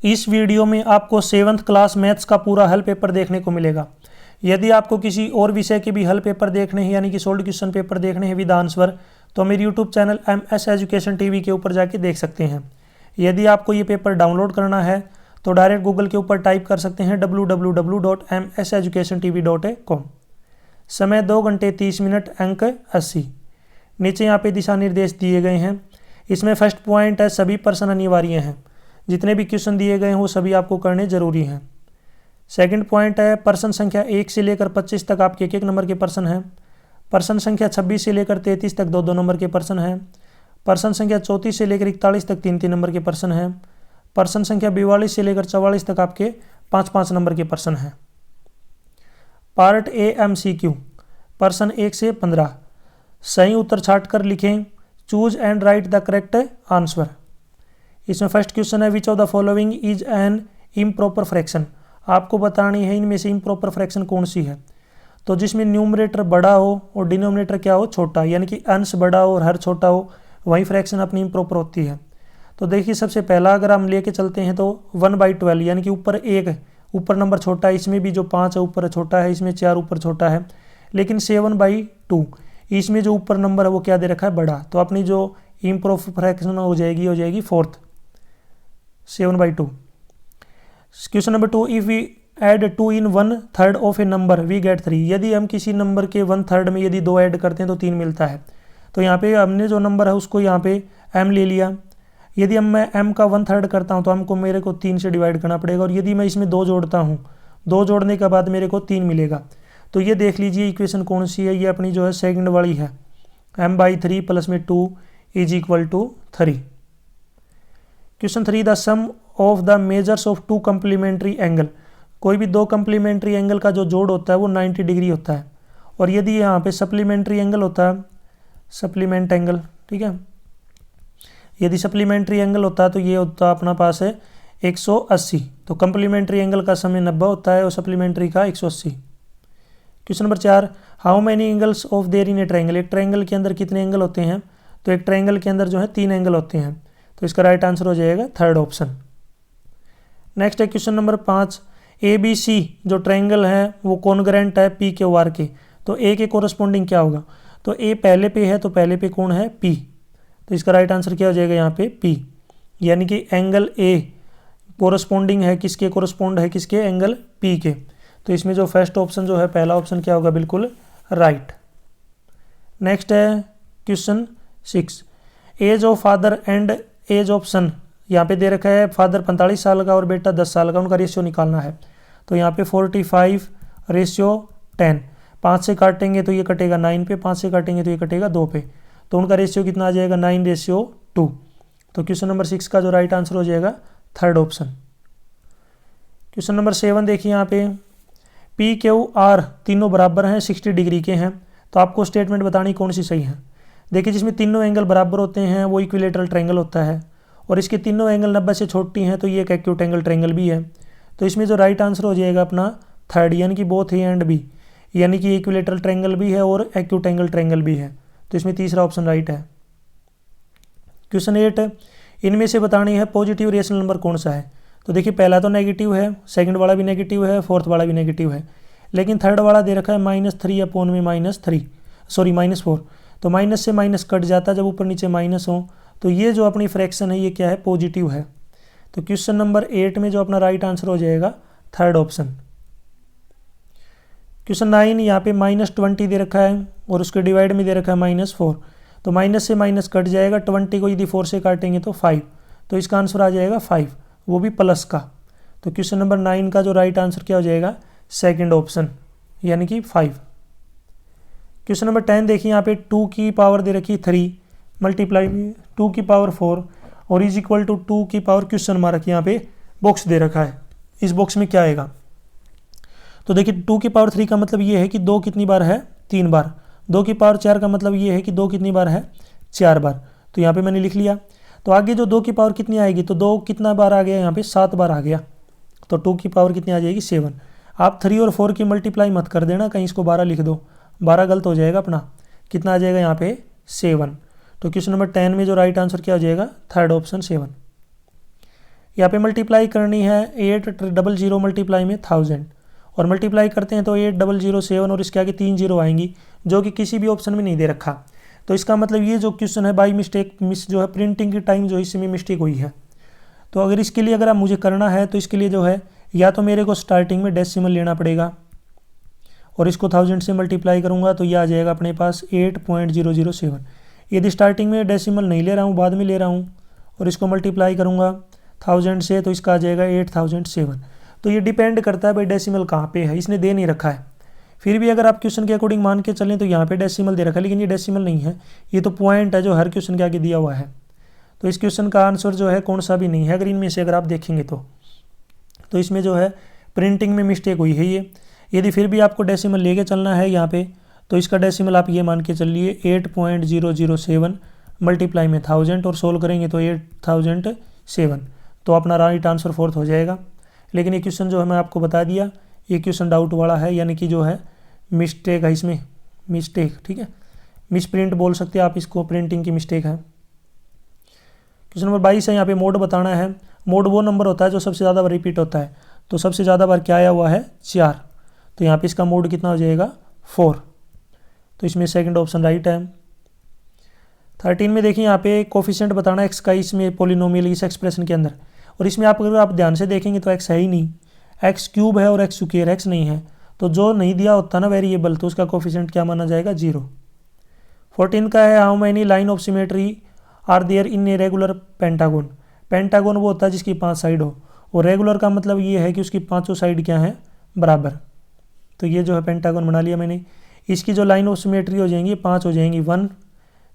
इस वीडियो में आपको 7th क्लास मैथ्स का पूरा हल पेपर देखने को मिलेगा। यदि आपको किसी और विषय के भी हल पेपर देखने हैं यानी कि सोल्ड क्वेश्चन पेपर देखने हैं विद आंसर, तो मेरे YouTube channel MS education TV के ऊपर जाके देख सकते हैं। यदि आपको ये पेपर डाउनलोड करना है तो डायरेक्ट गूगल के ऊपर टाइप कर सकते हैं www.mseducationtv.com। समय 2 घंटे 30 मिनट, अंक 80। नीचे यहाँ पे दिशा निर्देश दिए गए हैं। इसमें फर्स्ट पॉइंट है सभी प्रश्न अनिवार्य हैं। जितने भी क्वेश्चन दिए गए हैं वो सभी आपको करने जरूरी हैं। सेकंड पॉइंट है प्रश्न संख्या 1 से लेकर 25 तक आपके 1-1 नंबर के प्रश्न हैं। प्रश्न संख्या 26 से लेकर 33 तक 2-2 नंबर के प्रश्न हैं। प्रश्न संख्या 34 से लेकर 41 तक 3-3 नंबर के प्रश्न हैं। प्रश्न संख्या 42 से लेकर 44 तक आपके 5-5 नंबर के प्रश्न हैं। पार्ट A MCQ प्रश्न 1 से 15। सही उत्तर छांटकर लिखें। Choose and right the correct answer. इसमें फर्स्ट क्वेश्चन है which of the following is an improper fraction. आपको बतानी है इनमें से इम्प्रॉपर फ्रैक्शन कौन सी है। तो जिसमें न्यूमरेटर बड़ा हो और डिनोमिनेटर क्या हो, छोटा, यानी कि अंश बड़ा हो और हर छोटा हो, वही फ्रैक्शन अपनी इम्प्रॉपर होती है। तो देखिए सबसे पहला अगर हम लेके चलते हैं तो 1/12 यानी कि ऊपर 1 ऊपर नंबर छोटा है, इसमें भी जो 5 है ऊपर छोटा है, इसमें 4 ऊपर छोटा है, लेकिन 7/2 इसमें जो ऊपर नंबर है वो क्या दे रखा है, बड़ा। तो अपनी जो इम्प्रॉपर फ्रैक्शन हो जाएगी fourth 7/2। Question number 2 if we add 2 in 1/3 of a number we get 3। यदि हम किसी नंबर के 1/3 में यदि 2 ऐड करते हैं तो 3 मिलता है। तो यहाँ पे हमने जो नंबर है उसको यहाँ पे m ले लिया। यदि मैं m का 1/3 करता हूँ तो मेरे को 3 से डिवाइड करना पड़ेगा, और यदि मैं इसमें 2 जोड़ता हूँ, 2 जोड़ने के बाद मेरे को 3 मिलेगा। तो ये देख लीजिए इक्वेशन कौन सी है, ये अपनी जो है सेकंड वाली है, m/3 प्लस में 2 is equal to 3। Question 3 the sum of the measures of 2 complementary angle. कोई भी 2 कम्प्लीमेंट्री एंगल का जो जोड़ होता है वो 90 डिग्री होता है। और यदि यहाँ पे सप्लीमेंट्री एंगल होता है, सप्लीमेंट एंगल, ठीक है, यदि सप्लीमेंट्री एंगल होता है तो ये होता है अपना पास है 180। तो कम्प्लीमेंट्री एंगल का समय 90 होता है और सप्लीमेंट्री का 180। Question number 4 how many angles of there in a triangle. एक ट्रायंगल के अंदर कितने एंगल होते हैं। तो एक ट्रायंगल के अंदर जो है 3 एंगल होते हैं। तो इसका राइट आंसर हो जाएगा थर्ड ऑप्शन। नेक्स्ट है क्वेश्चन नंबर 5 ABC जो ट्रायंगल है वो कॉन्ग्रेंट है PQR के। तो A के कोरस्पॉन्डिंग क्या होगा। तो A पहले पे है तो पहले पे कौन है, P। तो इसका राइट आंसर क्या हो जाएगा यहाँ पे P, यानी कि एंगल A कोरस्पॉन्डिंग है किसके, कोरस्पॉन्ड है किसके, एंगल P के। तो इसमें जो फर्स्ट ऑप्शन जो है पहला ऑप्शन क्या होगा, बिल्कुल राइट। नेक्स्ट है question 6 age of father and age of son. यहाँ पे दे रखा है फादर 45 साल का और बेटा 10 साल का, उनका रेशियो निकालना है। तो यहाँ पे 45/10, 5 से काटेंगे तो ये कटेगा 9 पे, 5 से काटेंगे तो ये कटेगा 2 पे। तो उनका रेशियो कितना आ जाएगा, 9:2। तो क्वेश्चन नंबर 6 का जो राइट आंसर हो जाएगा थर्ड ऑप्शन। क्वेश्चन नंबर 7 देखिए यहाँ पे PQR तीनों बराबर हैं, 60 डिग्री के हैं। तो आपको स्टेटमेंट बतानी कौन सी सही है। देखिए जिसमें तीनों एंगल बराबर होते हैं वो इक्विलेटरल ट्रायंगल होता है, और इसके तीनों एंगल 90 से छोटी हैं तो ये एक एक्यूट एंगल ट्रायंगल भी है। तो इसमें जो राइट आंसर हो जाएगा अपना थर्ड, यानी कि बोथ ए एंड बी, यानी कि इक्विलेटरल ट्रायंगल भी है और एक्यूट एंगल ट्रायंगल भी है। तो इसमें तीसरा ऑप्शन राइट है। क्वेश्चन 8 इनमें से बतानी है पॉजिटिव रेशनल नंबर कौन सा है। तो देखिए पहला तो नेगेटिव है, सेकंड वाला भी नेगेटिव है, फोर्थ वाला भी नेगेटिव है, लेकिन थर्ड वाला दे रखा है -4। तो माइनस से माइनस कट जाता है जब ऊपर नीचे माइनस हो। तो ये जो अपनी फ्रैक्शन है ये क्या है, पॉजिटिव है। तो क्वेश्चन नंबर 8 में जो अपना राइट आंसर हो जाएगा थर्ड ऑप्शन। क्वेश्चन 9 यहाँ पे -20 दे रखा है और उसके डिवाइड में दे रखा है -4। तो माइनस से माइनस कट जाएगा, 20 को यदि 4 से काटेंगे तो 5। तो इसका आंसर आ जाएगा 5, वो भी प्लस का। तो क्वेश्चन नंबर 9 का जो राइट आंसर क्या हो जाएगा, सेकंड ऑप्शन, यानी कि 5। क्वेश्चन नंबर 10 देखिए यहाँ पे 2 की पावर दे रखी 3 मल्टीप्लाई 2 की पावर 4 और इज इक्वल टू 2 की पावर क्वेश्चन मार्क यहाँ पे बॉक्स दे रखा है। इस बॉक्स में क्या आएगा। तो देखिए 2 की पावर 3 का मतलब ये है कि 2 कितनी बार है, 3 बार। 2 की पावर 4 का मतलब ये है कि 2 कितनी बार है, 4 बार। तो यहाँ पे मैंने लिख लिया। तो आगे जो 2 की पावर कितनी आएगी, तो 2 कितना बार आ गया यहाँ पे, 7 बार आ गया। तो 2 की पावर कितनी आ जाएगी, 7। आप 3 और 4 की मल्टीप्लाई मत कर देना, कहीं इसको 12 लिख दो, 12 गलत हो जाएगा अपना। कितना आ जाएगा यहाँ पे, 7। तो क्वेश्चन नंबर 10 में जो राइट आंसर क्या हो जाएगा, थर्ड ऑप्शन 7। यहाँ पे मल्टीप्लाई करनी है 800 मल्टीप्लाई में 1000 और मल्टीप्लाई करते हैं तो 8007 और इसके आगे 3 जीरो आएंगी जो कि किसी भी ऑप्शन में नहीं दे रखा। तो इसका मतलब ये जो क्वेश्चन है बाई मिस्टेक मिस जो है प्रिंटिंग की टाइम जो है इसमें मिस्टेक हुई है। तो अगर इसके लिए अगर आप मुझे करना है तो इसके लिए जो है या तो मेरे को स्टार्टिंग में डेसिमल लेना पड़ेगा और इसको 1000 से मल्टीप्लाई करूँगा तो ये आ जाएगा अपने पास 8.007। यदि स्टार्टिंग में डेसिमल नहीं ले रहा हूँ, बाद में ले रहा हूँ और इसको मल्टीप्लाई करूँगा 1000 से तो इसका आ जाएगा 8007। तो ये डिपेंड करता है भाई डेसिमल कहाँ पे है, इसने दे नहीं रखा है। फिर भी अगर आप क्वेश्चन के अकॉर्डिंग मान के चलें तो यहाँ पे डेसिमल दे रखा है, लेकिन ये डेसिमल नहीं है, ये तो पॉइंट है जो हर क्वेश्चन के आगे दिया हुआ है। तो इस क्वेश्चन का आंसर जो है कौन सा भी नहीं है अगर इनमें से अगर आप देखेंगे तो इसमें जो है प्रिंटिंग में मिस्टेक हुई है ये। यदि फिर भी आपको डेसिमल लेके चलना है यहाँ पे तो इसका डेसिमल आप ये मान के चलिए 8.007 मल्टीप्लाई में 1000 और सोल्व करेंगे तो 8007, तो अपना राइट आंसर 4 हो जाएगा। लेकिन ये क्वेश्चन जो है मैं आपको बता दिया ये क्वेश्चन डाउट वाला है, यानी कि जो है मिस्टेक है इसमें, मिस्टेक, ठीक है, मिस प्रिंट बोल सकते हैं आप इसको, प्रिंटिंग की मिस्टेक है। क्वेश्चन नंबर 22 है, यहाँ पे मोड बताना है। मोड वो नंबर होता है जो सबसे ज़्यादा बार रिपीट होता है, तो सबसे ज़्यादा बार क्या आया हुआ है 4, तो यहाँ पे इसका मोड कितना हो जाएगा 4, तो इसमें सेकंड ऑप्शन राइट है। 13 में देखिए यहाँ पे कोफिशिएंट बताना एक्स का इसमें पोलिनोमियल इस एक्सप्रेशन के अंदर, और इसमें आप अगर आप ध्यान से देखेंगे तो एक्स है ही नहीं, एक्स क्यूब है और एक्स स्क्वायर, एक्स नहीं है, तो जो नहीं दिया होता ना वेरिएबल तो उसका कोफिशिएंट क्या माना जाएगा 0। 14 का है how many line of symmetry are there in a regular pentagon. Pentagon वो होता है जिसकी 5 साइड हो, और रेगुलर का मतलब ये है कि उसकी 5 साइड क्या है बराबर, तो ये जो है पेंटागोन बना लिया मैंने। इसकी जो लाइन ऑफ सिमेट्री हो जाएंगी 5 हो जाएंगी, 1,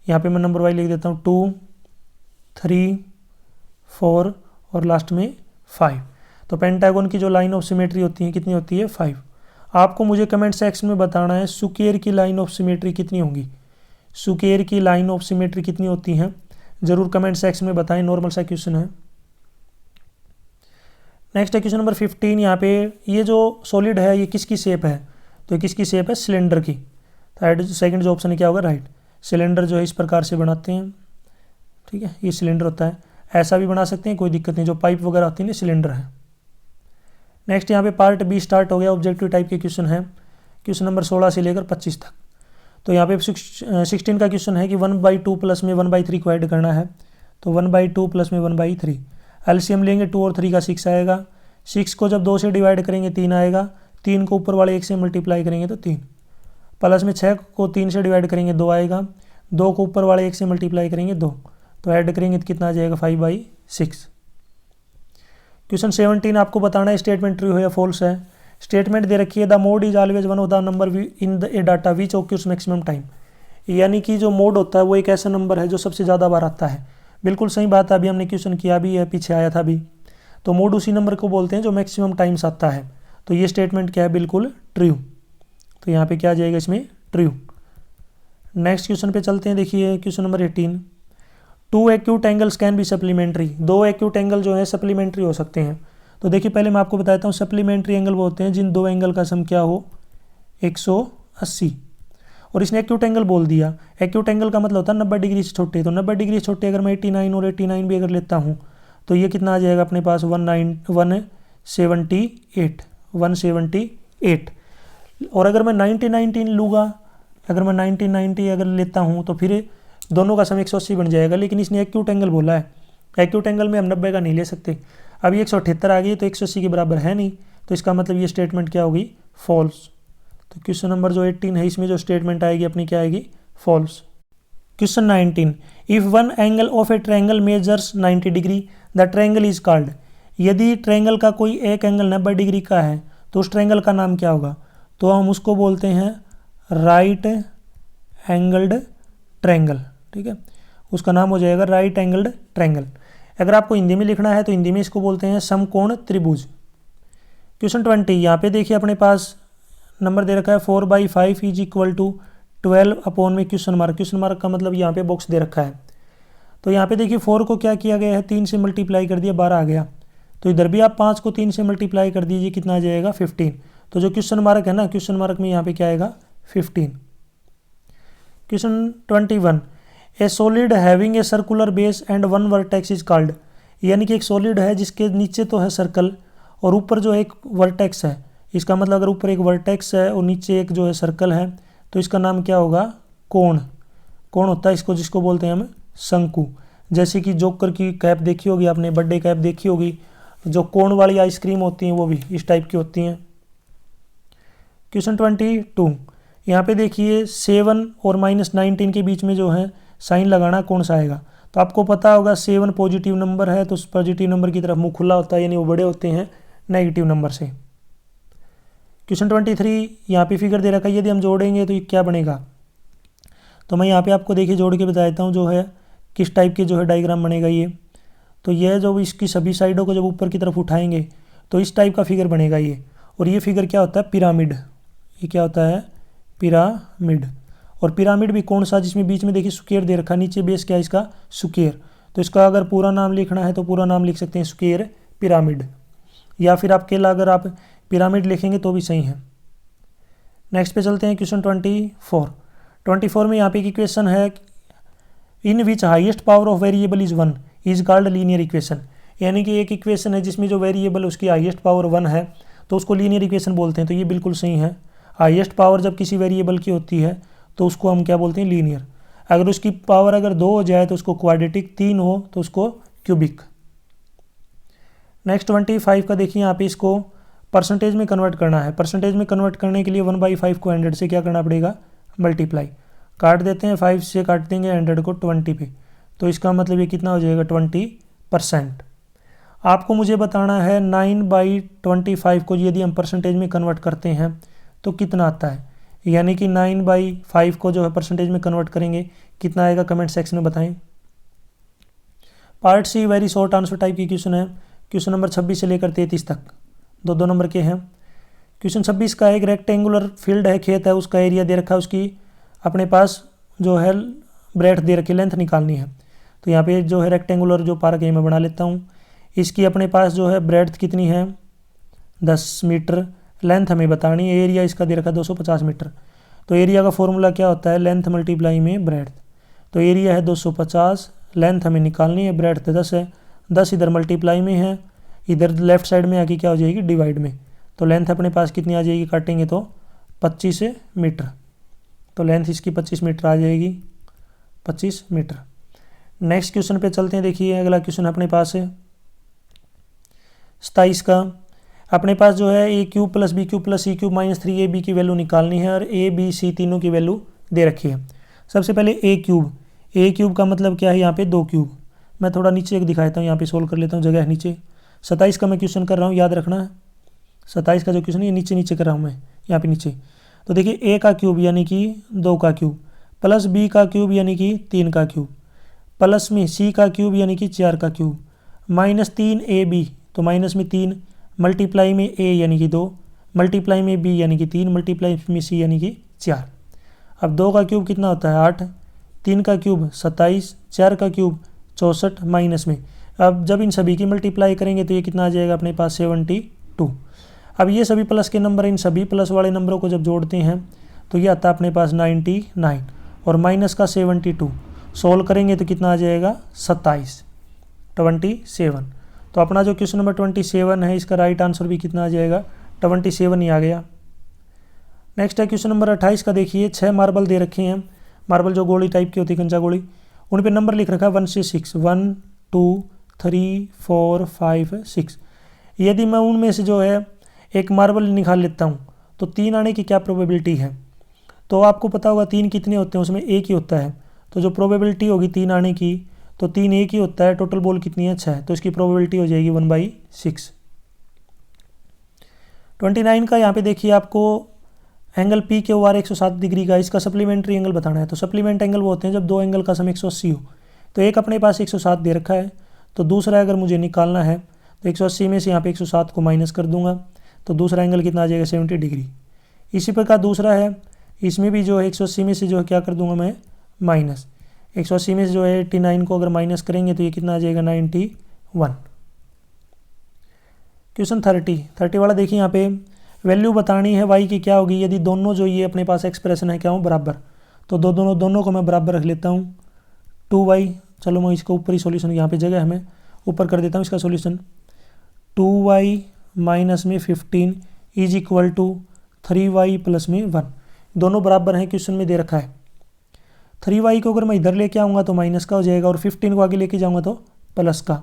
यहाँ पे मैं नंबर वाइज लिख देता हूँ, 2, 3, 4 और लास्ट में 5। तो पेंटागोन की जो लाइन ऑफ सिमेट्री होती है कितनी होती है 5। आपको मुझे कमेंट सेक्शन में बताना है स्क्वायर की लाइन ऑफ सिमेट्री कितनी होगी, स्क्वायर की लाइन ऑफ सिमेट्री कितनी होती है, जरूर कमेंट सेक्शन में बताएं, नॉर्मल सा क्वेश्चन है। नेक्स्ट है क्वेश्चन नंबर 15। यहाँ पे ये जो सॉलिड है ये किसकी शेप है, तो किसकी शेप है सिलेंडर की। थर्ड सेकंड जो ऑप्शन है क्या होगा राइट। सिलेंडर जो है इस प्रकार से बनाते हैं, ठीक है, ये सिलेंडर होता है, ऐसा भी बना सकते हैं, कोई दिक्कत नहीं, जो पाइप वगैरह होती है ना सिलेंडर है। नेक्स्ट यहाँ पे पार्ट बी स्टार्ट हो गया, ऑब्जेक्टिव टाइप के क्वेश्चन है, क्वेश्चन नंबर 16 से लेकर 25 तक। तो यहाँ पे 16 का क्वेश्चन है कि 1/2 प्लस में 1/3 को ऐड करना है, तो 1/2 प्लस में 1/3, एलसीएम लेंगे 2 और 3 का 6 आएगा, 6 को जब 2 से डिवाइड करेंगे 3 आएगा, 3 को ऊपर वाले 1 से मल्टीप्लाई करेंगे तो 3, प्लस में 6 को 3 से डिवाइड करेंगे 2 आएगा, 2 को ऊपर वाले 1 से मल्टीप्लाई करेंगे 2, तो ऐड करेंगे तो कितना आ जाएगा 5/6। क्वेश्चन 17 आपको बताना है स्टेटमेंट ट्रू है या फॉल्स है। स्टेटमेंट दे रखी है the mode is always one of the number in the a data which occurs maximum time, यानी कि जो मोड होता है वो एक ऐसा नंबर है जो सबसे ज़्यादा बार आता है। बिल्कुल सही बात है, अभी हमने क्वेश्चन किया भी है, पीछे आया था भी, तो मोड उसी नंबर को बोलते हैं जो मैक्सिमम टाइम्स आता है। तो ये स्टेटमेंट क्या है बिल्कुल ट्रू, तो यहाँ पे क्या आ जाएगा इसमें ट्रू। नेक्स्ट क्वेश्चन पे चलते हैं, देखिए question number 18। 2 acute angles can be supplementary, 2 acute angle जो है सप्लीमेंट्री हो सकते हैं। तो देखिए पहले मैं आपको बताता हूँ सप्लीमेंट्री एंगल वो होते हैं जिन 2 एंगल का सम क्या हो 180, और इसने एक्यूट एंगल बोल दिया। एक्यूट एंगल का मतलब होता है 90 डिग्री से छोटे, तो 90 डिग्री से छोटे अगर मैं 89 और 89 भी अगर लेता हूँ तो ये कितना आ जाएगा अपने पास 178। और अगर मैं 90 लूँगा, अगर मैं 90 अगर लेता हूँ तो फिर दोनों का सम 180 बन जाएगा, लेकिन इसने एक्यूट एंगल बोला है, एक्यूट एंगल में हम 90 का नहीं ले सकते। अभी 178 आ गई तो 180 के बराबर है नहीं, तो इसका मतलब ये स्टेटमेंट क्या होगी फॉल्स। तो क्वेश्चन नंबर जो 18 है इसमें जो स्टेटमेंट आएगी अपनी क्या आएगी false. Question 19 if one angle of a triangle measures 90 degree the triangle is called, यदि ट्रायंगल का कोई एक एंगल 90 डिग्री का है तो उस ट्रायंगल का नाम क्या होगा, तो हम उसको बोलते हैं राइट एंगल्ड ट्रायंगल, ठीक है, उसका नाम हो जाएगा राइट एंगल्ड ट्रायंगल। अगर आपको हिंदी में लिखना है तो हिंदी में इसको बोलते हैं समकोण त्रिभुज। क्वेश्चन 20 यहाँ पे देखिए अपने पास नंबर दे रखा है 4/5 इज इक्वल टू 12 अपॉन में क्वेश्चन मार्क का मतलब यहाँ पे बॉक्स दे रखा है। तो यहाँ पे देखिए 4 को क्या किया गया है 3 से मल्टीप्लाई कर दिया 12 आ गया, तो इधर भी आप 5 को 3 से मल्टीप्लाई कर दीजिए कितना आ जाएगा 15। तो जो क्वेश्चन मार्क है ना, क्वेश्चन मार्क में यहाँ पे क्या आएगा 15। Question 21 A solid having a circular base and one vertex is called, यानी कि एक सॉलिड है जिसके नीचे तो है सर्कल और ऊपर जो एक वर्टेक्स है। इसका मतलब अगर ऊपर एक वर्टेक्स है और नीचे एक जो है सर्कल है तो इसका नाम क्या होगा? कोण। कोण होता है इसको, जिसको बोलते हैं हम शंकु। जैसे कि जोकर की कैप देखी होगी आपने, बर्थडे कैप देखी होगी, जो कोण वाली आइसक्रीम होती हैं वो भी इस टाइप की होती हैं। क्वेश्चन 22, यहाँ पे देखिए 7 और -19 के बीच में जो है साइन लगाना कौन सा आएगा? तो आपको पता होगा 7 पॉजिटिव नंबर है तो उस पॉजिटिव नंबर की तरफ मुंह खुला होता है, यानी वो बड़े होते हैं नेगेटिव नंबर से। क्वेश्चन 23, यहाँ पे फिगर दे रखा है, यदि हम जोड़ेंगे तो ये क्या बनेगा? तो मैं यहाँ पे आपको देखिए जोड़ के बता देता हूँ जो है किस टाइप के जो है डायग्राम बनेगा ये। तो यह जो इसकी सभी साइडों को जब ऊपर की तरफ उठाएंगे तो इस टाइप का फिगर बनेगा ये। और ये फिगर क्या होता है? पिरामिड। ये क्या होता है? पिरामिड। और पिरामिड भी कौन सा? जिसमें बीच में देखिए स्क्वायर दे रखा, नीचे बेस क्या है इसका? स्क्वायर। तो इसका अगर पूरा नाम लिखना है तो पूरा नाम लिख सकते हैं स्क्वायर पिरामिड, या फिर आपके लिए अगर आप पिरामिड लिखेंगे तो भी सही है। नेक्स्ट पे चलते हैं क्वेश्चन 24 में यहाँ पे एक इक्वेशन है, in which highest power of variable is 1 is called linear equation. यानी कि एक इक्वेशन है जिसमें जो वेरिएबल उसकी हाईएस्ट पावर 1 है तो उसको लीनियर इक्वेशन बोलते हैं। तो ये बिल्कुल सही है। हाईएस्ट पावर जब किसी वेरिएबल की होती है तो उसको हम क्या बोलते हैं? लीनियर। अगर उसकी पावर अगर 2 हो जाए तो उसको क्वाड्रेटिक, 3 हो तो उसको क्यूबिक। नेक्स्ट 25 का देखिए, यहाँ पे इसको परसेंटेज में कन्वर्ट करना है। परसेंटेज में कन्वर्ट करने के लिए 1/5 को 100 से क्या करना पड़ेगा? मल्टीप्लाई। काट देते हैं, 5 से काट देंगे 100 को 20 पे, तो इसका मतलब ये कितना हो जाएगा? 20%। आपको मुझे बताना है 9/25 को यदि हम परसेंटेज में कन्वर्ट करते हैं तो कितना आता है। यानी कि 9/5 को जो है परसेंटेज में कन्वर्ट करेंगे कितना आएगा? कमेंट सेक्शन में बताएं। Part C very short answer type की क्वेश्चन है। क्वेश्चन नंबर 26 से लेकर 33 तक 2-2 नंबर के हैं। क्वेश्चन 26 का एक रेक्टेंगुलर फील्ड है, खेत है, उसका एरिया दे रखा है, उसकी अपने पास जो है ब्रेड्थ दे रखी, लेंथ निकालनी है। तो यहाँ पे जो है रेक्टेंगुलर जो पार्क है मैं बना लेता हूँ। इसकी अपने पास जो है ब्रेड्थ कितनी है? 10 मीटर। लेंथ हमें बतानी है, एरिया इसका दे रखा है 250 मीटर। तो एरिया का फॉर्मूला क्या होता है? लेंथ मल्टीप्लाई में ब्रेड्थ। तो एरिया है 250, लेंथ हमें निकालनी है, ब्रेड्थ 10 है, 10 इधर मल्टीप्लाई में है, इधर लेफ्ट साइड में आके क्या हो जाएगी? डिवाइड में। तो लेंथ अपने पास कितनी आ जाएगी? काटेंगे तो 25 मीटर। तो लेंथ इसकी 25 मीटर आ जाएगी, 25 मीटर। नेक्स्ट क्वेश्चन पे चलते हैं। देखिए अगला क्वेश्चन अपने पास है 27 का। अपने पास जो है a³ + b³ + c³ - 3ab की वैल्यू निकालनी है और a b c तीनों की वैल्यू दे रखी है। सबसे पहले a³ का मतलब क्या है? यहाँ पे 2 क्यूब। मैं थोड़ा नीचे एक दिखाता हूँ, यहाँ पे सोल्व कर लेता हूँ, जगह है नीचे। 27 का मैं क्वेश्चन कर रहा हूँ, याद रखना है 27 का जो क्वेश्चन है ये नीचे कर रहा हूँ मैं, यहाँ पे नीचे। तो देखिए a का क्यूब यानी कि 2 का क्यूब, प्लस b का क्यूब यानी कि 3 का क्यूब, प्लस में c का क्यूब यानी कि 4 का क्यूब, -3ab, तो माइनस में 3, मल्टीप्लाई में a यानी कि 2, मल्टीप्लाई में b यानी कि 3, मल्टीप्लाई में c यानी कि 4। अब 2 का क्यूब कितना होता है? 8, 3 का क्यूब 27, 4 का क्यूब 64, माइनस में। अब जब इन सभी की मल्टीप्लाई करेंगे तो ये कितना आ जाएगा अपने पास? 72। अब ये सभी प्लस के नंबर, इन सभी प्लस वाले नंबरों को जब जोड़ते हैं तो ये आता है अपने पास 99 और माइनस का 72। सोल्व करेंगे तो कितना आ जाएगा? 27। तो अपना जो क्वेश्चन नंबर 27 है इसका राइट आंसर भी कितना आ जाएगा? 27 ही आ गया। नेक्स्ट है क्वेश्चन नंबर 28 का। देखिए 6 मार्बल दे रखे हैं, मार्बल जो गोली टाइप की होती है, कंचा गोली, उन पे नंबर लिख रखा है 1 से 6, 1 2 3 4 5 6। यदि मैं उनमें से जो है एक मार्बल निकाल लेता हूँ तो 3 आने की क्या प्रोबेबिलिटी है? तो आपको पता होगा 3 कितने होते हैं, उसमें एक ही होता है। तो जो प्रोबेबिलिटी होगी 3 आने की, तो 3 एक ही होता है, टोटल बॉल कितनी है? 6, तो इसकी प्रोबेबिलिटी हो जाएगी 1/6। 29 का यहाँ पे देखिए आपको एंगल PQR 107 डिग्री का, इसका सप्लीमेंट्री एंगल बताना है। तो सप्लीमेंट एंगल वो होते हैं जब दो एंगल का सम 180 हो। तो एक अपने पास 107 दे रखा है, तो दूसरा अगर मुझे निकालना है तो 180 में से यहाँ पे 107 को माइनस कर दूंगा, तो दूसरा एंगल कितना आ जाएगा? 70 डिग्री। इसी प्रकार दूसरा है, इसमें भी जो है 180 में से जो है क्या कर दूंगा मैं? माइनस। 180 में से जो है 89 को अगर माइनस करेंगे तो ये कितना आ जाएगा? 91। क्वेश्चन 30 वाला देखिए, यहाँ पे वैल्यू बतानी है y की क्या होगी यदि दोनों जो ये अपने पास एक्सप्रेशन है क्या हो? बराबर। तो दोनों को मैं बराबर रख लेता हूँ। 2y, चलो मैं इसको ऊपर ही सॉल्यूशन यहाँ पे जगह है हमें, ऊपर कर देता हूँ इसका सॉल्यूशन। 2y माइनस में 15 is equal to 3y plus में 1, दोनों बराबर हैं, क्वेश्चन में दे रखा है। 3y को अगर मैं इधर लेके आऊँगा तो माइनस का हो जाएगा और 15 को आगे लेके जाऊँगा तो प्लस का।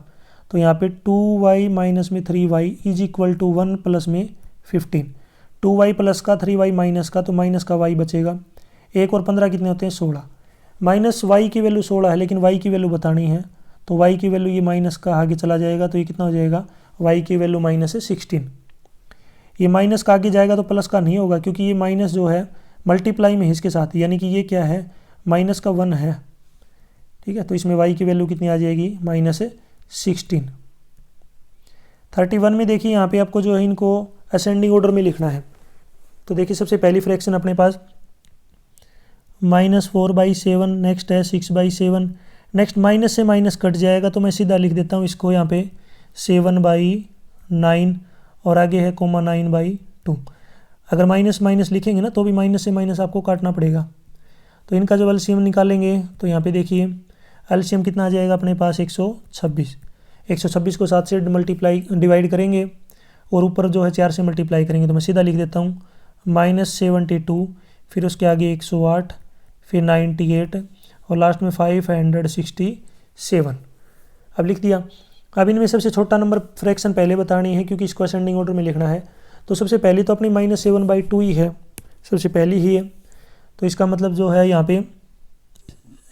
तो यहाँ पे 2y माइनस में 3y is equal to 1 plus में 15। 2y प्लस का 3y माइनस का, तो माइनस का y बचेगा। 1 और 15 कितने होते हैं 16। माइनस y की वैल्यू 16 है लेकिन y की वैल्यू बतानी है, तो y की वैल्यू ये माइनस का आगे चला जाएगा, तो ये कितना हो जाएगा, y की वैल्यू माइनस है 16। ये माइनस का आगे जाएगा तो प्लस का नहीं होगा, क्योंकि ये माइनस जो है मल्टीप्लाई में है इसके साथ, यानी कि ये क्या है, माइनस का 1 है। ठीक है, तो इसमें y की वैल्यू कितनी आ जाएगी, माइनस 16। 31 में देखिए यहाँ पे आपको जो है इनको असेंडिंग ऑर्डर में लिखना है। तो देखिए सबसे पहली फ्रैक्शन अपने पास -4/7, नेक्स्ट है 6/7, नेक्स्ट माइनस से माइनस कट जाएगा तो मैं सीधा लिख देता हूँ इसको यहाँ पे 7/9 और आगे है कोमा 9/2। अगर माइनस माइनस लिखेंगे ना तो भी माइनस से माइनस आपको काटना पड़ेगा। तो इनका जब एलसीएम निकालेंगे तो यहाँ पे देखिए एलसीएम कितना आ जाएगा अपने पास 126। 126 को 7 से डिवाइड करेंगे और ऊपर जो है 4 से मल्टीप्लाई करेंगे, तो मैं सीधा लिख देता हूँ -72, फिर उसके आगे 108, फिर 98 और लास्ट में 567। अब लिख दिया। अब इनमें सबसे छोटा नंबर फ्रैक्शन पहले बतानी है क्योंकि इसको असेंडिंग ऑर्डर में लिखना है। तो सबसे पहली तो अपनी -7/2 ही है, सबसे पहली ही है। तो इसका मतलब जो है यहाँ पे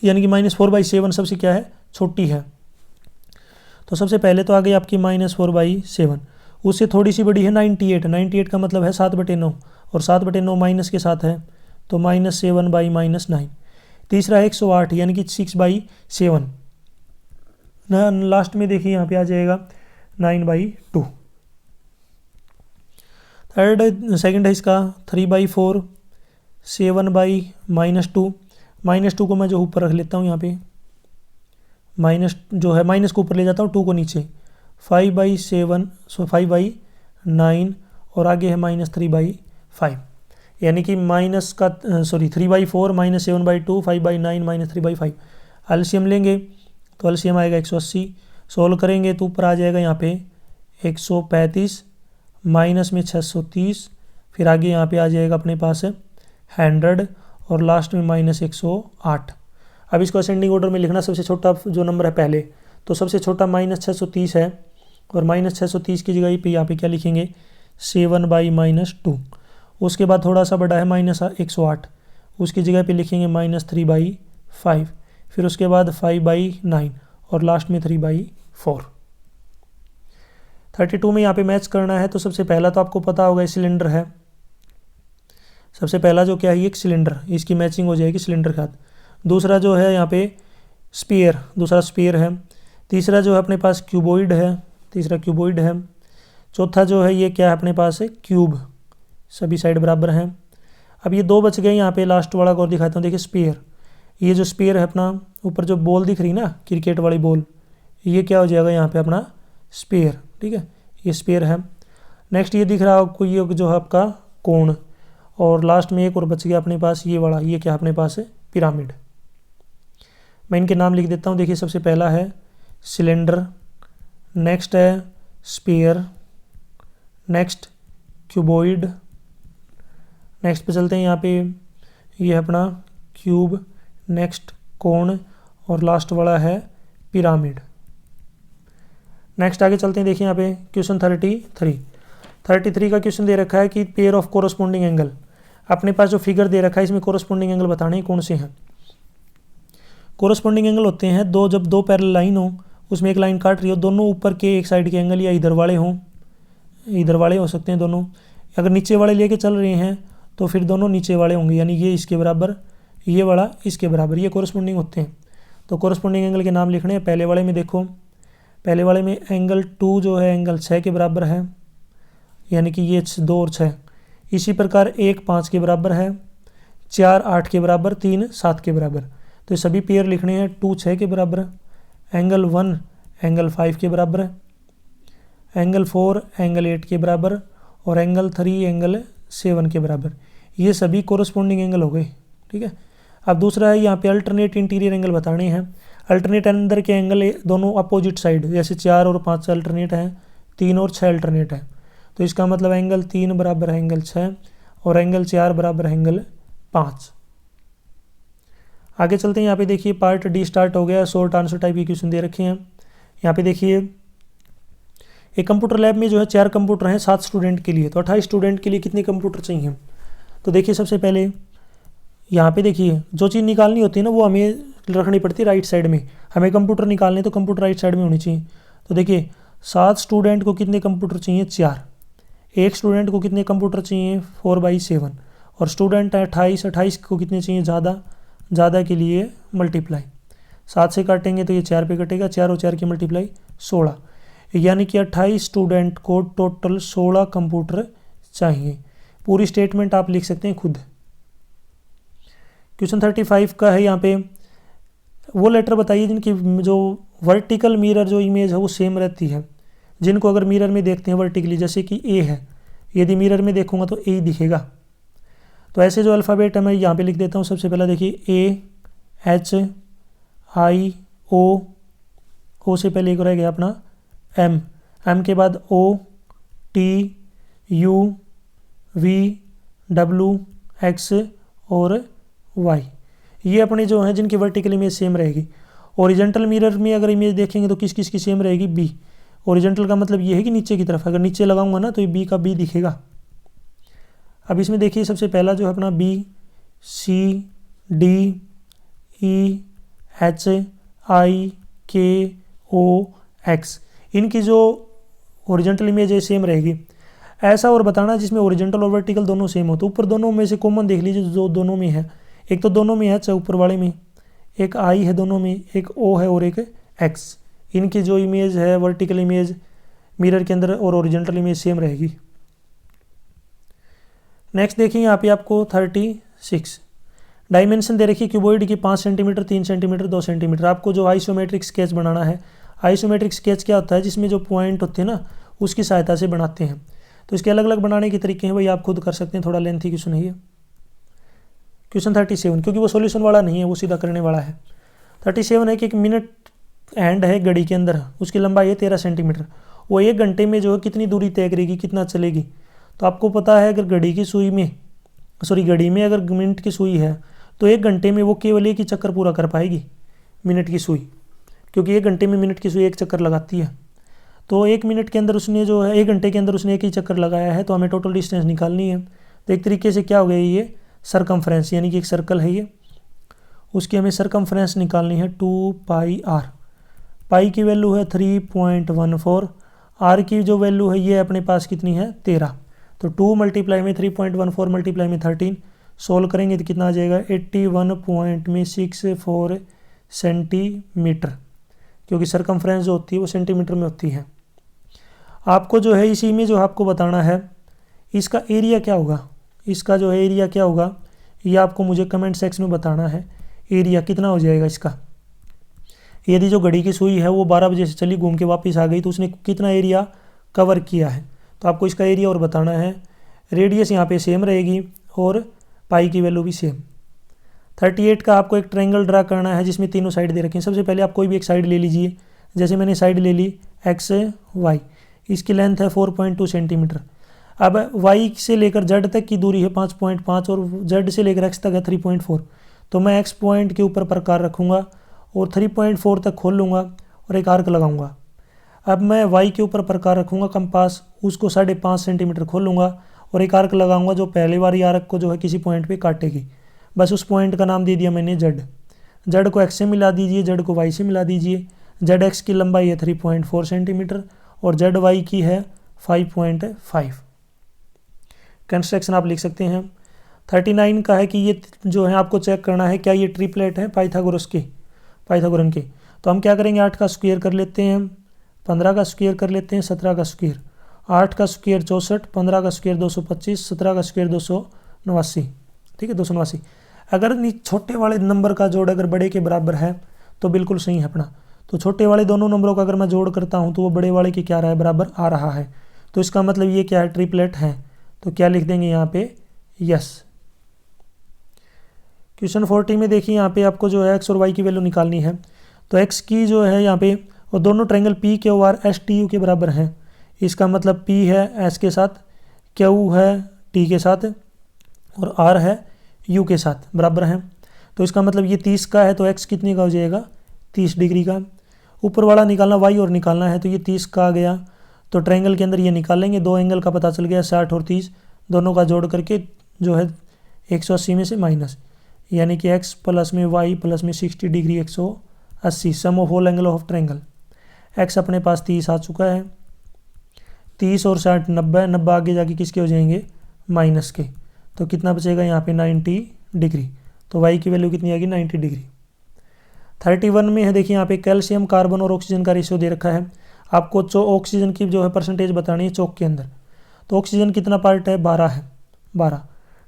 यानी कि -4/7 सबसे क्या है, छोटी है। तो सबसे पहले तो आ गई आपकी -4/7, उससे थोड़ी सी बड़ी है 98। 98 का मतलब है 7/9 और 7/9 माइनस के साथ है, तो -7/-9। तीसरा है 108 यानी कि 6/7। लास्ट में देखिए यहाँ पे आ जाएगा 9/2। सेकंड है इसका 3/4, 7/-2। -2 को मैं जो ऊपर रख लेता हूँ यहाँ पे, माइनस जो है माइनस को ऊपर ले जाता हूँ, 2 को नीचे। 5/7 5/9 और आगे है -3/5, यानी कि 3/4 -7/2 5/9 -3/5। एलसीएम लेंगे तो एलसीएम आएगा 180। सोल्व करेंगे तो ऊपर आ जाएगा यहाँ पे 135, माइनस में 630, फिर आगे यहाँ पे आ जाएगा अपने पास 100 और लास्ट में -108। अब इसको असेंडिंग ऑर्डर में लिखना। सबसे छोटा जो नंबर है पहले, तो सबसे छोटा -630 है और -630 की जगह पे यहाँ पे क्या लिखेंगे 7/-2। उसके बाद थोड़ा सा बड़ा है -108, उसकी जगह पे लिखेंगे -3/5, फिर उसके बाद 5/9 और लास्ट में 3/4। 32 में यहाँ पे मैच करना है। तो सबसे पहला तो आपको पता होगा सिलेंडर है। सबसे पहला जो क्या है एक सिलेंडर, इसकी मैचिंग हो जाएगी सिलेंडर के साथ। दूसरा जो है यहाँ पे स्पीयर, दूसरा स्पीयर है। तीसरा जो है अपने पास क्यूबॉइड है, तीसरा क्यूबॉइड है। चौथा जो है ये क्या है अपने पास है क्यूब, सभी साइड बराबर हैं। अब ये 2 बच गए, यहाँ पे लास्ट वाला को और दिखाता हूँ। देखिए स्पीयर, ये जो स्पीयर है अपना ऊपर जो बॉल दिख रही ना क्रिकेट वाली बॉल, ये क्या हो जाएगा यहाँ पे अपना स्पीयर। ठीक है, ये स्पीयर है। नेक्स्ट ये दिख रहा है आपको ये जो है आपका कोण, और लास्ट में एक और बच गया अपने पास ये वाला, ये क्या अपने पास है पिरामिड। मैं इनके नाम लिख देता हूँ। देखिए सबसे पहला है सिलेंडर, नेक्स्ट है स्पीयर, नेक्स्ट क्यूबॉइड, नेक्स्ट पे चलते हैं यहाँ पे ये अपना क्यूब, नेक्स्ट कोण और लास्ट वाला है पिरामिड। नेक्स्ट आगे चलते हैं। देखिए यहाँ पे क्वेश्चन 33 का क्वेश्चन दे रखा है कि पेयर ऑफ कोरस्पोंडिंग एंगल। अपने पास जो फिगर दे रखा है इसमें कोरस्पोंडिंग एंगल बताने कौन से हैं। कोरस्पोंडिंग एंगल होते हैं जब दो पैरेलल लाइन हो, उसमें एक लाइन काट रही हो, दोनों ऊपर के एक साइड के एंगल या इधर वाले हों, इधर वाले हो सकते हैं दोनों। अगर नीचे वाले लेके चल रहे हैं तो फिर दोनों नीचे वाले होंगे, यानी ये इसके बराबर, ये वाला इसके बराबर, ये कोरस्पोंडिंग होते हैं। तो कोरस्पोंडिंग एंगल के नाम लिखने हैं। पहले वाले में देखो, पहले वाले में एंगल 2 जो है एंगल 6 के बराबर है, यानी कि ये 2 और 6। इसी प्रकार 1 5 के बराबर है, 4 8 के बराबर, 3 7 के बराबर। तो ये सभी पेयर लिखने हैं। 2 6 के बराबर है, एंगल 1 एंगल 5 के बराबर है, एंगल 4 एंगल 8 के बराबर और एंगल 3 एंगल 7 के बराबर। ये सभी कोरस्पोंडिंग एंगल हो गए। ठीक है। अब दूसरा है यहाँ पे अल्टरनेट इंटीरियर एंगल बताने हैं। अल्टरनेट अंदर के एंगल दोनों अपोजिट साइड, जैसे 4 और 5 अल्टरनेट हैं, 3 और 6 अल्टरनेट है, तो इसका मतलब एंगल 3 बराबर है एंगल 6 और एंगल 4 बराबर है एंगल 5। आगे चलते हैं। यहाँ पे देखिए पार्ट डी स्टार्ट हो गया। शॉर्ट आंसर टाइप के क्वेश्चन दे रखे हैं। यहाँ पे देखिए एक कंप्यूटर लैब में जो है 4 कंप्यूटर हैं 7 स्टूडेंट के लिए, तो 28 स्टूडेंट के लिए कितने कंप्यूटर चाहिए। तो देखिए सबसे पहले यहाँ पे देखिए जो चीज़ निकालनी होती है ना वो हमें रखनी पड़ती है राइट साइड में। हमें कंप्यूटर निकालने तो कंप्यूटर राइट साइड में होनी चाहिए। तो देखिए 7 स्टूडेंट को कितने कंप्यूटर चाहिए, 4। एक स्टूडेंट को कितने कंप्यूटर चाहिए, 4/7। और स्टूडेंट है 28 को कितने चाहिए, ज़्यादा के लिए मल्टीप्लाई 7 से काटेंगे तो ये 4 पे कटेगा, 4 और 4 की मल्टीप्लाई 16, यानी कि 28 स्टूडेंट को टोटल 16 कंप्यूटर चाहिए। पूरी स्टेटमेंट आप लिख सकते हैं खुद। क्वेश्चन 35 का है। यहाँ पे वो लेटर बताइए जिनकी जो वर्टिकल मिरर जो इमेज है वो सेम रहती है, जिनको अगर मिरर में देखते हैं वर्टिकली, जैसे कि ए है, यदि मिरर में देखूंगा तो ए दिखेगा। तो ऐसे जो अल्फ़ाबेट है मैं यहाँ पे लिख देता हूँ। सबसे पहला देखिए AHIO, ओ से पहले एक रह गया अपना एम के बाद OTUVWX और Y, ये अपने जो हैं जिनकी वर्टिकल इमेज सेम रहेगी। ओरिजेंटल मिरर में अगर इमेज देखेंगे तो किस किस की सेम रहेगी, बी। ओरिजेंटल का मतलब ये है कि नीचे की तरफ, अगर नीचे लगाऊंगा ना तो ये बी का बी दिखेगा। अब इसमें देखिए सबसे पहला जो है अपना BCDEHIKOX, इनकी जो ओरिजेंटल इमेज है सेम रहेगी। ऐसा और बताना जिसमें ओरिजेंटल और वर्टिकल दोनों सेम हो। तो ऊपर दोनों में से कॉमन देख लीजिए जो दोनों में है। एक तो दोनों में है, चाहे ऊपर वाले में एक आई है, दोनों में एक ओ है और एक एक्स। इनकी जो इमेज है वर्टिकल इमेज मिरर के अंदर और ओरिजेंटल इमेज सेम रहेगी। नेक्स्ट देखिए यहाँ पे आपको 36 डायमेंशन दे रखी क्यूबॉइड की 5 सेंटीमीटर, 3 सेंटीमीटर, 2 सेंटीमीटर। आपको जो आइसोमेट्रिक स्केच बनाना है। आइसोमेट्रिक स्केच क्या होता है, जिसमें जो पॉइंट होते हैं ना उसकी सहायता से बनाते हैं। तो इसके अलग अलग बनाने के तरीके हैं, वही आप खुद कर सकते हैं। थोड़ा लेंथी क्वेश्चन है ये। क्वेश्चन 37, क्योंकि वो सॉल्यूशन वाला नहीं है, वो सीधा करने वाला है। 37 है कि 1 मिनट हैंड है घड़ी के अंदर, उसकी लंबाई है 13 सेंटीमीटर। वो 1 घंटे में जो है कितनी दूरी तय करेगी, कितना चलेगी। तो आपको पता है अगर घड़ी में अगर मिनट की सुई है तो 1 घंटे में वो केवल एक ही चक्कर पूरा कर पाएगी मिनट की सुई, क्योंकि 1 घंटे में मिनट की सुई एक चक्कर लगाती है। तो 1 मिनट के अंदर उसने जो है 1 घंटे के अंदर उसने एक ही चक्कर लगाया है, तो हमें टोटल डिस्टेंस निकालनी है। तो एक तरीके से क्या हो गया, ये सरकमफ्रेंस, यानी कि एक सर्कल है ये, उसकी हमें सरकमफ्रेंस निकालनी है 2πr। पाई की वैल्यू है 3.14, आर की जो वैल्यू है ये अपने पास कितनी है 13। तो 2 मल्टीप्लाई में 3.14 मल्टीप्लाई में 13 सोल्व करेंगे तो कितना आ जाएगा 81.64 सेंटीमीटर, क्योंकि सरकमफ्रेंस जो होती है वो सेंटीमीटर में होती है। आपको जो है इसी में जो आपको बताना है इसका एरिया क्या होगा, इसका जो है एरिया क्या होगा ये आपको मुझे कमेंट सेक्शन में बताना है। एरिया कितना हो जाएगा इसका। यदि जो घड़ी की सुई है वो 12 बजे से चली घूम के वापस आ गई तो उसने कितना एरिया कवर किया है, तो आपको इसका एरिया और बताना है। रेडियस यहाँ पे सेम रहेगी और पाई की वैल्यू भी सेम। 38 का आपको एक ट्रायंगल ड्रा करना है जिसमें तीनों साइड दे रखी हैं। सबसे पहले आप कोई भी एक साइड ले लीजिए, जैसे मैंने साइड ले ली XY, इसकी लेंथ है 4.2 सेंटीमीटर। अब Y से लेकर Z तक की दूरी है 5.5 और Z से लेकर X तक है 3.4। तो मैं X पॉइंट के ऊपर प्रकार रखूँगा और 3.4 तक खोल लूँगा और एक आर्क लगाऊँगा। अब मैं Y के ऊपर प्रकार रखूँगा कंपास, उसको 5.5 सेंटीमीटर खोल लूँगा और एक आर्क लगाऊंगा जो पहले वाली आर्क को जो है किसी पॉइंट पे काटेगी। बस उस पॉइंट का नाम दे दिया मैंने Z को X से मिला दीजिए, Z को Y से मिला दीजिए। ZX की लंबाई है 3.4 सेंटीमीटर और ZY की है 5.5। कंस्ट्रक्शन आप लिख सकते हैं। 39 का है कि ये जो है आपको चेक करना है क्या ये ट्रिपलेट है पाइथागोरन के। तो हम क्या करेंगे, 8 का स्क्वायर कर लेते हैं, 15 का स्क्वायर कर लेते हैं, 17 का स्क्वायर, 8 का स्क्वायर 64, 15 का स्क्वायर 225, 17 का स्क्वायर 289। ठीक है 289। अगर छोटे वाले नंबर का जोड़ अगर बड़े के बराबर है तो बिल्कुल सही है अपना। तो छोटे वाले दोनों नंबरों का अगर मैं जोड़ करता हूँ तो वो बड़े वाले के क्या रहा है, बराबर आ रहा है। तो इसका मतलब ये क्या है, ट्रिपलेट है। तो क्या लिख देंगे यहाँ पे, यस। क्वेश्चन 40 में देखिए यहाँ पे आपको जो है X और Y की वैल्यू निकालनी है। तो एक्स की जो है यहाँ पे, और दोनों triangle P Q R S T U के बराबर हैं। इसका मतलब पी है एस के साथ, क्यू है टी के साथ, और आर है यू के साथ बराबर हैं। तो इसका मतलब ये 30 का है, तो एक्स कितने का हो जाएगा, 30 डिग्री का। ऊपर वाला निकालना वाई और निकालना है, तो ये 30 का आ गया। तो ट्रायंगल के अंदर ये निकालेंगे, दो एंगल का पता चल गया 60 और 30, दोनों का जोड़ करके जो है 180 में से माइनस, यानी कि एक्स प्लस में वाई प्लस में 60 degree 180, sum of whole angle of triangle. X अपने पास 30 आ चुका है, 30 और 60 90, 90 आगे जाके किसके हो जाएंगे, माइनस के। तो कितना बचेगा यहाँ पे 90 डिग्री। तो वाई की वैल्यू कितनी आएगी, 90 डिग्री। 31 में है, देखिए यहाँ पे कैल्शियम कार्बन और ऑक्सीजन का रेशियो दे रखा है। आपको ऑक्सीजन की जो है परसेंटेज बतानी है चौक के अंदर। तो ऑक्सीजन कितना पार्ट है, 12 है, 12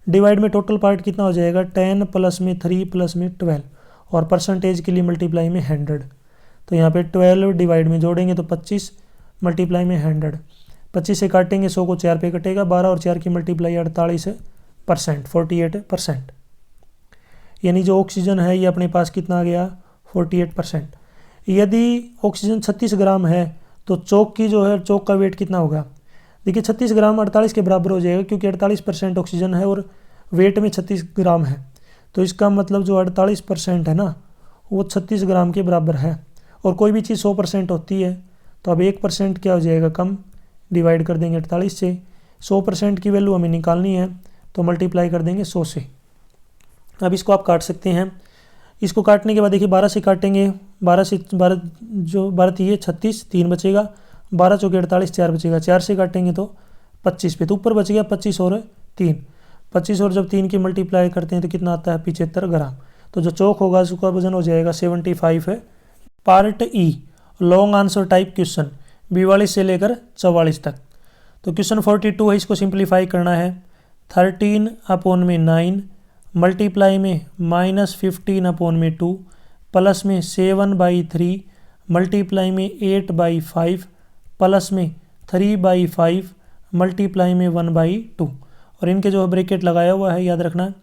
डिवाइड में टोटल पार्ट कितना हो जाएगा, 10 प्लस में 3 प्लस में 12, और परसेंटेज के लिए मल्टीप्लाई में 100। तो यहाँ पे 12 डिवाइड में जोड़ेंगे तो 25, मल्टीप्लाई में 100, 25 से काटेंगे 100 को 4 पे कटेगा, 12 और 4 की मल्टीप्लाई 48%, 48%। यानी जो ऑक्सीजन है ये अपने पास कितना आ गया, 48%। यदि ऑक्सीजन 36 ग्राम है तो चौक की जो है, चौक का वेट कितना होगा, देखिए 36 ग्राम 48 के बराबर हो जाएगा, क्योंकि 48% ऑक्सीजन है और वेट में 36 ग्राम है। तो इसका मतलब जो 48% है ना, वो 36 ग्राम के बराबर है। और कोई भी चीज़ 100% होती है, तो अब 1% क्या हो जाएगा कम, डिवाइड कर देंगे 48 से। 100% की वैल्यू हमें निकालनी है, तो मल्टीप्लाई कर देंगे 100 से। अब इसको आप काट सकते हैं। इसको काटने के बाद देखिए 12 से काटेंगे, 12 से 12 जो 12 थी 36, 3 बचेगा, 12 चौके 48, 4 बचेगा, 4 से काटेंगे तो 25 पे, तो ऊपर बच गया 25 और 3, 25 और जब 3 की मल्टीप्लाई करते हैं तो कितना आता है, 75 ग्राम। तो जो चौक होगा उसका वजन हो जाएगा 75 है। पार्ट ई, लॉन्ग आंसर टाइप क्वेश्चन 42 से लेकर 44 तक। तो क्वेश्चन 42 है, इसको सिंप्लीफाई करना है। 13/9 मल्टीप्लाई में -15/2 प्लस में 7/3 मल्टीप्लाई में 8/5 प्लस में 3/5 मल्टीप्लाई में 1/2, और इनके जो है ब्रैकेट लगाया हुआ है, याद रखना।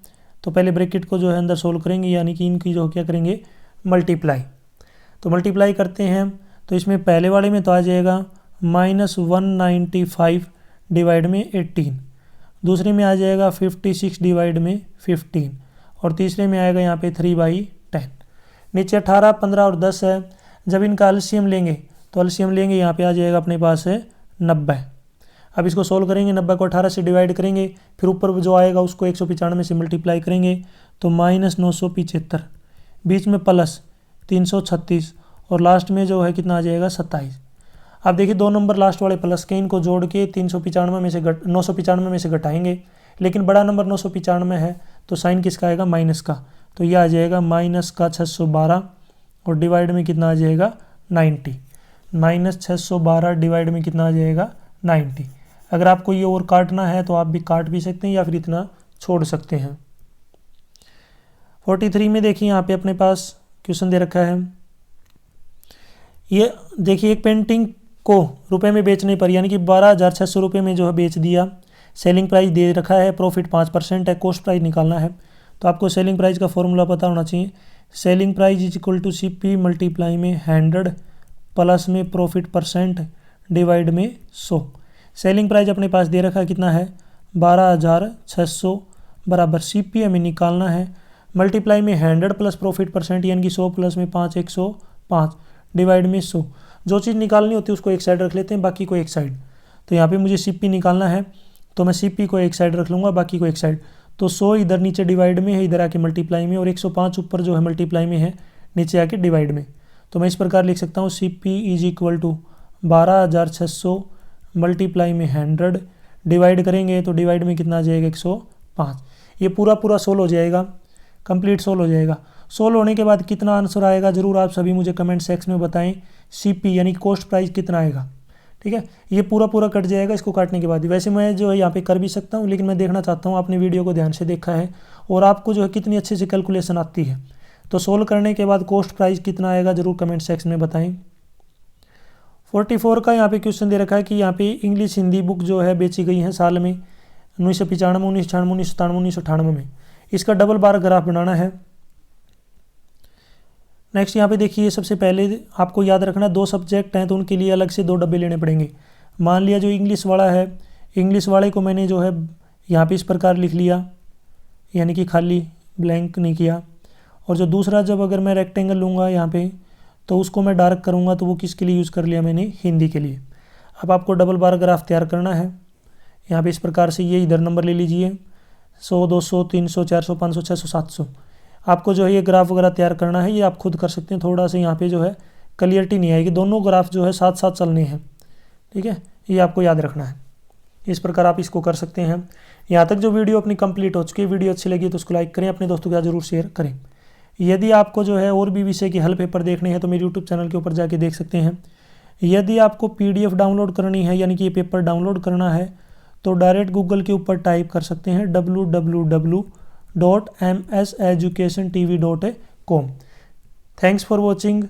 तो पहले ब्रैकेट को जो है अंदर सोल्व करेंगे, यानी कि इनकी जो क्या करेंगे, मल्टीप्लाई। तो मल्टीप्लाई करते हैं, तो इसमें पहले वाले में तो आ जाएगा -195 डिवाइड में 18, दूसरे में आ जाएगा 56 डिवाइड में 15, और तीसरे में आएगा यहाँ पे 3/10। नीचे 18, 15 और 10 है। जब इनका एलसीएम लेंगे तो एलसीएम लेंगे, यहाँ पे आ जाएगा अपने पास है 90। अब इसको सोल्व करेंगे, 90 को 18 से डिवाइड करेंगे, फिर ऊपर जो आएगा उसको 195 से मल्टीप्लाई करेंगे, तो -975, बीच में प्लस 336, और लास्ट में जो है कितना आ जाएगा 27। अब देखिए 2 नंबर लास्ट वाले प्लस के, इनको जोड़ के 395 में से 995 में से घटाएंगे, लेकिन बड़ा नंबर 995 है, तो साइन किसका आएगा, माइनस का। तो यह आ जाएगा माइनस का 612, और डिवाइड में कितना आ जाएगा 90, -612 डिवाइड में कितना आ जाएगा 90। अगर आपको ये और काटना है तो आप भी काट भी सकते हैं, या फिर इतना छोड़ सकते हैं। 43 में देखिए यहाँ पे अपने पास क्वेश्चन दे रखा है। ये देखिए एक पेंटिंग को रुपए में बेचने पर, यानी कि 12,600 रुपये में जो है बेच दिया। सेलिंग प्राइस दे रखा है, प्रॉफिट 5% है, कॉस्ट प्राइस निकालना है। तो आपको सेलिंग प्राइस का फॉर्मूला पता होना चाहिए। Selling price is equal to CP multiply में 100 प्लस में प्रॉफिट % डिवाइड में 100। सेलिंग प्राइस अपने पास दे रखा है, कितना है 12,600 बराबर CP हमें निकालना है, मल्टीप्लाई में 100 प्लस प्रॉफिट %, यानी कि 100 प्लस में 5 105 डिवाइड में 100। जो चीज़ निकालनी होती है उसको एक साइड रख लेते हैं, बाकी को एक साइड। तो यहाँ पे मुझे CP निकालना है, तो मैं CP को एक साइड रख लूँगा, बाकी को एक साइड। तो 100 इधर नीचे डिवाइड में है, इधर आके मल्टीप्लाई में, और 105 ऊपर जो है मल्टीप्लाई में है, नीचे आके डिवाइड में। तो मैं इस प्रकार लिख सकता हूँ CP is equal to 12,600 multiply में 100 डिवाइड करेंगे, तो डिवाइड में कितना आ जाएगा 105। ये पूरा सोल्व हो जाएगा, कंप्लीट सोल्व हो जाएगा। सोल्व होने के बाद कितना आंसर आएगा ज़रूर आप सभी मुझे कमेंट सेक्शन में बताएं। CP यानी कॉस्ट प्राइस कितना आएगा, ठीक है। ये पूरा कट जाएगा इसको काटने के बाद। वैसे मैं जो है यहाँ पे कर भी सकता हूँ, लेकिन मैं देखना चाहता हूँ आपने वीडियो को ध्यान से देखा है और आपको जो है कितनी अच्छे से कैलकुलेशन आती है। तो सोल्व करने के बाद कॉस्ट प्राइस कितना आएगा ज़रूर कमेंट सेक्शन में बताएं। 44 का यहाँ पे क्वेश्चन दे रखा है कि यहाँ पे इंग्लिश हिंदी बुक जो है बेची गई है साल में 1995, 1996, 1997, 1998 में। इसका डबल बार ग्राफ बनाना है। नेक्स्ट यहाँ पे देखिए, सबसे पहले आपको याद रखना 2 सब्जेक्ट हैं तो उनके लिए अलग से 2 डब्बे लेने पड़ेंगे। मान लिया जो इंग्लिश वाला है, इंग्लिश वाले को मैंने जो है यहाँ पे इस प्रकार लिख लिया, यानी कि खाली ब्लैंक नहीं किया। और जो दूसरा जब अगर मैं रेक्टेंगल लूँगा यहाँ पे तो उसको मैं डार्क करूँगा, तो वो किसके लिए यूज़ कर लिया मैंने, हिंदी के लिए। अब आपको डबल बार ग्राफ तैयार करना है। यहाँ पे इस प्रकार से ये इधर नंबर ले लीजिए 100, 200, 300, 400, 500, 600, 700। आपको जो है ये ग्राफ वगैरह तैयार करना है, ये आप खुद कर सकते हैं। थोड़ा सा यहाँ पे जो है क्लियरिटी नहीं आएगी, दोनों ग्राफ जो है साथ साथ चलने हैं, ठीक है, ये आपको याद रखना है। इस प्रकार आप इसको कर सकते हैं। यहाँ तक जो वीडियो अपनी कंप्लीट हो चुकी है, वीडियो अच्छी लगी तो उसको लाइक करें, अपने दोस्तों के साथ जरूर शेयर करें। यदि आपको जो है और भी विषय की हल पेपर देखने हैं तो मेरे यूट्यूब चैनल के ऊपर जाके देख सकते हैं। यदि आपको PDF डाउनलोड करनी है, यानी कि ये पेपर डाउनलोड करना है, तो डायरेक्ट गूगल के ऊपर टाइप कर सकते हैं www.mseducationtv.com। Thanks for watching.